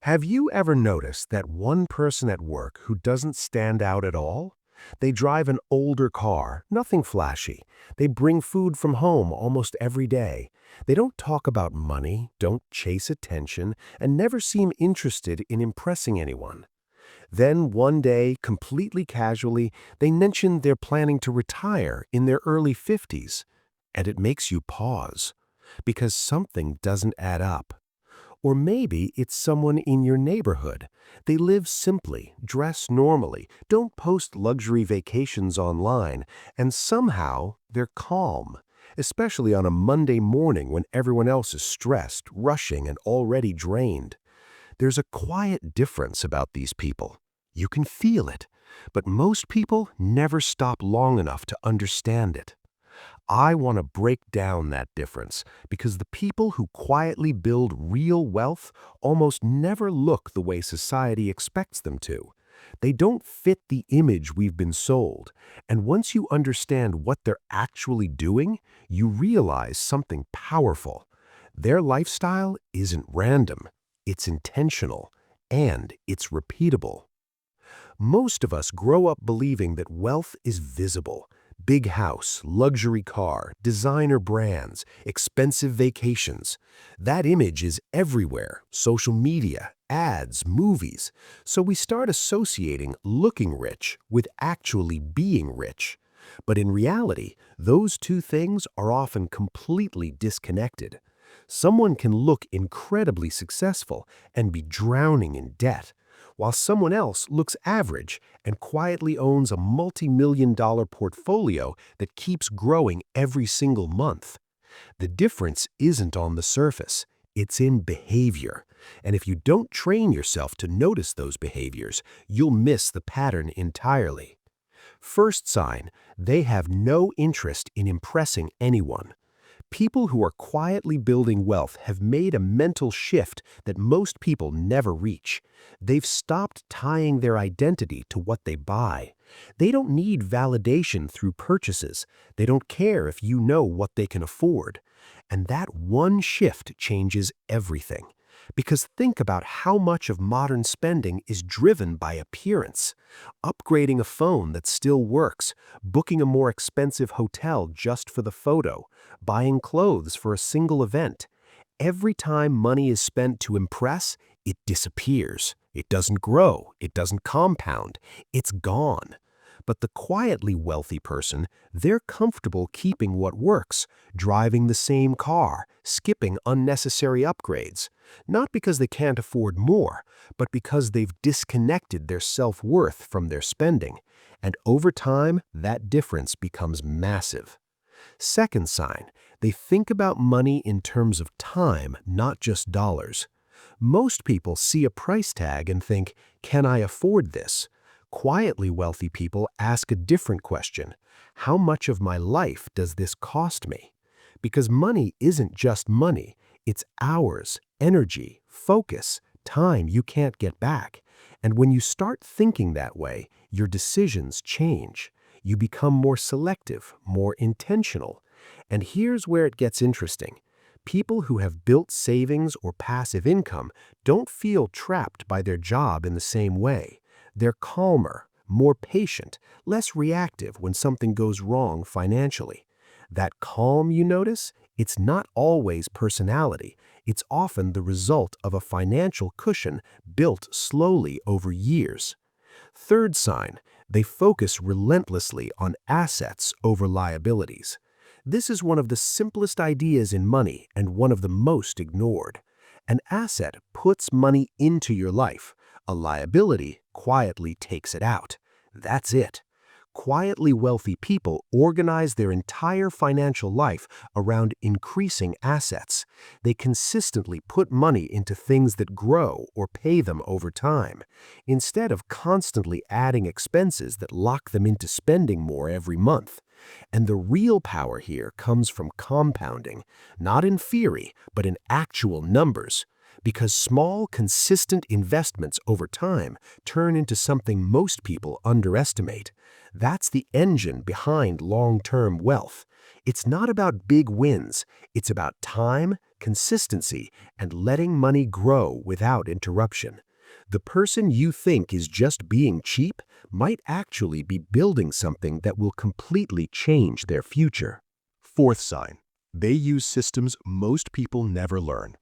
Have you ever noticed that one person at work who doesn't stand out at all? They drive an older car, nothing flashy. They bring food from home almost every day. They don't talk about money, don't chase attention, and never seem interested in impressing anyone. Then one day, completely casually, they mention they're planning to retire in their early 50s. And it makes you pause, because something doesn't add up. Or maybe it's someone in your neighborhood. They live simply, dress normally, don't post luxury vacations online, and somehow they're calm, especially on a Monday morning when everyone else is stressed, rushing, and already drained. There's a quiet difference about these people. You can feel it, but most people never stop long enough to understand it. I want to break down that difference because the people who quietly build real wealth almost never look the way society expects them to. They don't fit the image we've been sold, and once you understand what they're actually doing, you realize something powerful. Their lifestyle isn't random, it's intentional, and it's repeatable. Most of us grow up believing that wealth is visible. Big house, luxury car, designer brands, expensive vacations. That image is everywhere, social media, ads, movies. So we start associating looking rich with actually being rich. But in reality, those two things are often completely disconnected. Someone can look incredibly successful and be drowning in debt, while someone else looks average and quietly owns a multi-million-dollar portfolio that keeps growing every single month. The difference isn't on the surface, it's in behavior. And if you don't train yourself to notice those behaviors, you'll miss the pattern entirely. First sign, they have no interest in impressing anyone. People who are quietly building wealth have made a mental shift that most people never reach. They've stopped tying their identity to what they buy. They don't need validation through purchases. They don't care if you know what they can afford. And that one shift changes everything. Because think about how much of modern spending is driven by appearance. Upgrading a phone that still works, booking a more expensive hotel just for the photo, buying clothes for a single event. Every time money is spent to impress, it disappears. It doesn't grow. It doesn't compound. It's gone. But the quietly wealthy person, they're comfortable keeping what works, driving the same car, skipping unnecessary upgrades. Not because they can't afford more, but because they've disconnected their self-worth from their spending. And over time, that difference becomes massive. Second sign, they think about money in terms of time, not just dollars. Most people see a price tag and think, can I afford this? Quietly wealthy people ask a different question. How much of my life does this cost me? Because money isn't just money. It's hours, energy, focus, time you can't get back. And when you start thinking that way, your decisions change. You become more selective, more intentional. And here's where it gets interesting. People who have built savings or passive income don't feel trapped by their job in the same way. They're calmer, more patient, less reactive when something goes wrong financially. That calm, you notice, it's not always personality. It's often the result of a financial cushion built slowly over years. Third sign, they focus relentlessly on assets over liabilities. This is one of the simplest ideas in money and one of the most ignored. An asset puts money into your life. A liability quietly takes it out. That's it. Quietly wealthy people organize their entire financial life around increasing assets. They consistently put money into things that grow or pay them over time, instead of constantly adding expenses that lock them into spending more every month. And the real power here comes from compounding, not in theory, but in actual numbers. Because small, consistent investments over time turn into something most people underestimate. That's the engine behind long-term wealth. It's not about big wins. It's about time, consistency, and letting money grow without interruption. The person you think is just being cheap might actually be building something that will completely change their future. Fourth sign, they use systems most people never learn.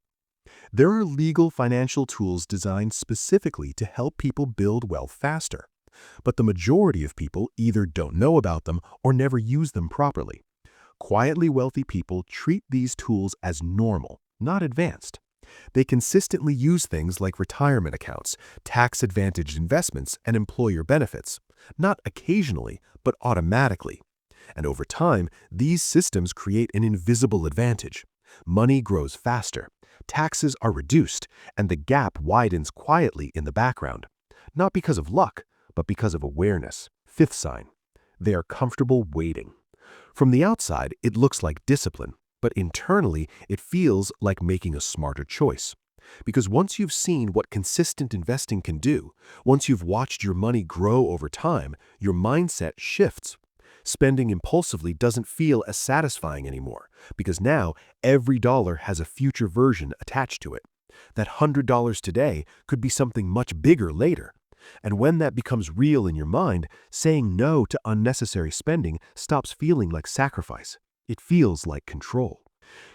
There are legal financial tools designed specifically to help people build wealth faster. But the majority of people either don't know about them or never use them properly. Quietly wealthy people treat these tools as normal, not advanced. They consistently use things like retirement accounts, tax-advantaged investments, and employer benefits, not occasionally, but automatically. And over time, these systems create an invisible advantage. Money grows faster, taxes are reduced, and the gap widens quietly in the background. Not because of luck, but because of awareness. Fifth sign, they are comfortable waiting. From the outside, it looks like discipline, but internally, it feels like making a smarter choice. Because once you've seen what consistent investing can do, once you've watched your money grow over time, your mindset shifts. Spending impulsively doesn't feel as satisfying anymore, because now every dollar has a future version attached to it. That $100 today could be something much bigger later. And when that becomes real in your mind, saying no to unnecessary spending stops feeling like sacrifice. It feels like control.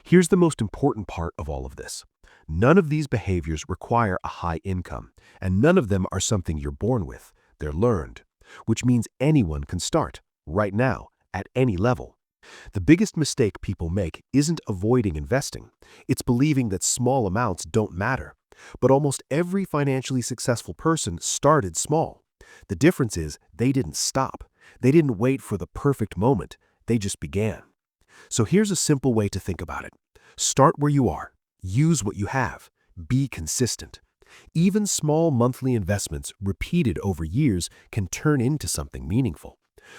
Here's the most important part of all of this. None of these behaviors require a high income, and none of them are something you're born with. They're learned, which means anyone can start, right now, at any level. The biggest mistake people make isn't avoiding investing. It's believing that small amounts don't matter. But almost every financially successful person started small. The difference is they didn't stop. They didn't wait for the perfect moment. They just began. So here's a simple way to think about it. Start where you are. Use what you have. Be consistent. Even small monthly investments repeated over years can turn into something meaningful.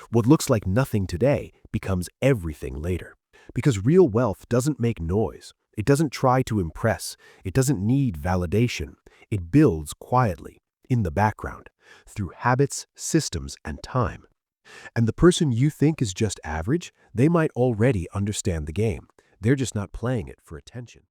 What looks like nothing today becomes everything later. Because real wealth doesn't make noise. It doesn't try to impress. It doesn't need validation. It builds quietly, in the background, through habits, systems, and time. And the person you think is just average, they might already understand the game. They're just not playing it for attention.